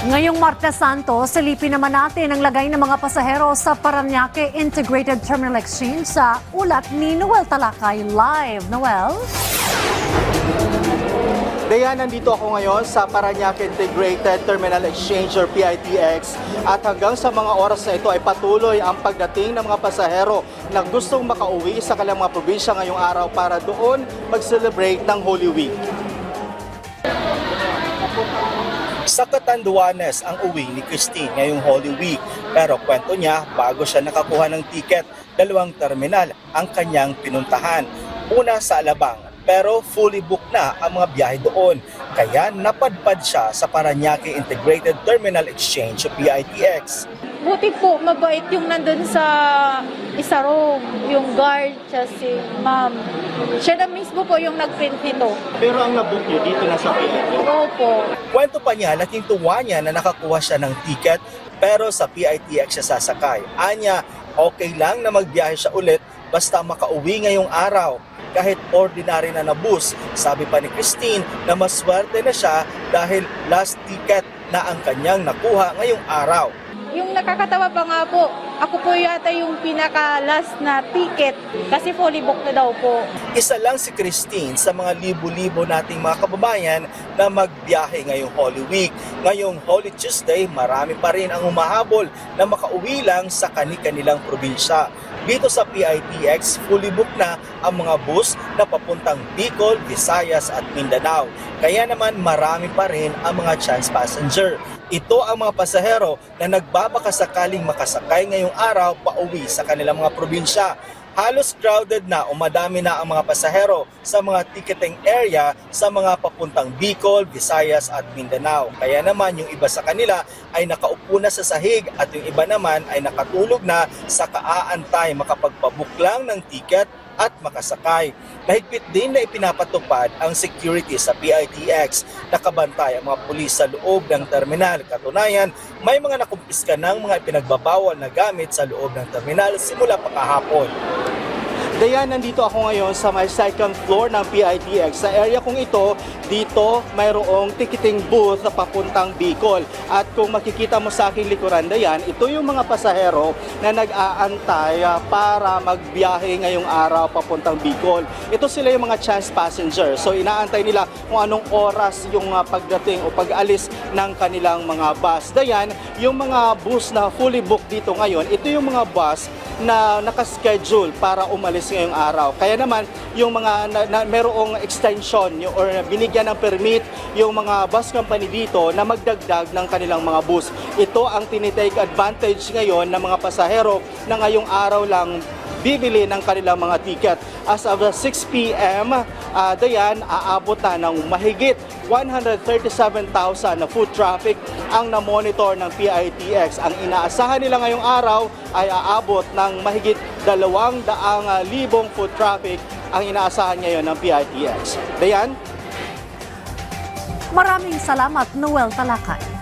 Ngayong Martes Santo, silipin naman natin ang lagay ng mga pasahero sa Parañaque Integrated Terminal Exchange sa ulat ni Noel Talakay live. Noel? Dayan, nandito ako ngayon sa Parañaque Integrated Terminal Exchange or PITX at hanggang sa mga oras na ito ay patuloy ang pagdating ng mga pasahero na gustong makauwi sa kanilang mga probinsya ngayong araw para doon mag-celebrate ng Holy Week. Sa Catanduanes ang uwi ni Christine ngayong Holy Week, pero kwento niya bago siya nakakuha ng tiket, 2 terminal ang kanyang pinuntahan. Una sa Alabang, pero fully booked na ang mga biyahe doon. Kaya napadpad siya sa Parañaque Integrated Terminal Exchange o PITX. Buti po, mabait yung nandun sa isa room, yung guard, siya si ma'am. Siya na mismo po yung nag-print nito. Pero ang nabook niyo dito na sa PITX? Opo. Kwento pa niya, laking tuwa niya na nakakuha siya ng ticket pero sa PITX siya sasakay. Anya, okay lang na magbiyahe siya ulit basta makauwi ngayong araw. Kahit ordinary na bus, sabi pa ni Christine na maswerte na siya dahil last ticket na ang kanyang nakuha ngayong araw. Yung nakakatawa pa nga po, ako po yata yung pinaka-last na ticket kasi fully booked na daw po. Isa lang si Christine sa mga libo-libo nating mga kababayan na magbiyahe ngayong Holy Week. Ngayong Holy Tuesday, marami pa rin ang humahabol na makauwi lang sa kani-kanilang probinsya. Dito sa PITX, fully booked na ang mga bus na papuntang Bicol, Visayas at Mindanao. Kaya naman marami pa rin ang mga chance passenger. Ito ang mga pasahero na nagbabakasakaling makasakay ngayong araw pauwi sa kanilang mga probinsya. Halos crowded na o madami na ang mga pasahero sa mga ticketing area sa mga papuntang Bicol, Visayas at Mindanao. Kaya naman yung iba sa kanila ay nakaupo na sa sahig at yung iba naman ay nakatulog na sa kaaantay makapagpabook lang ng ticket at makasakay. Mahigpit din na ipinapatupad ang security sa PITX. Nakabantay ang mga pulis sa loob ng terminal. Katunayan, may mga nakumpiska ng mga ipinagbabawal na gamit sa loob ng terminal simula pa kahapon. Dayan, nandito ako ngayon sa may second floor ng PITX. Sa area kong ito, dito mayroong ticketing booth na papuntang Bicol. At kung makikita mo sa aking likuran, Dayan, ito yung mga pasahero na nag-aantay para magbiyahe ngayong araw papuntang Bicol. Ito sila yung mga chance passenger. So inaantay nila kung anong oras yung pagdating o pag-alis ng kanilang mga bus. Dayan, yung mga bus na fully booked dito ngayon, ito yung mga bus na nakaschedule para umalis ngayong araw. Kaya naman, yung mga merong extension or binigyan ng permit yung mga bus company dito na magdagdag ng kanilang mga bus. Ito ang tinitake advantage ngayon ng mga pasahero na ngayong araw lang bibili ng kanilang mga ticket. As of 6 p.m., Dayan, aabot na ng mahigit 137,000 na foot traffic ang na-monitor ng PITX. Ang inaasahan nila ngayong araw ay aabot ng mahigit 200,000 foot traffic ang inaasahan ngayon ng PITX. Dayan? Maraming salamat, Noel Talakay.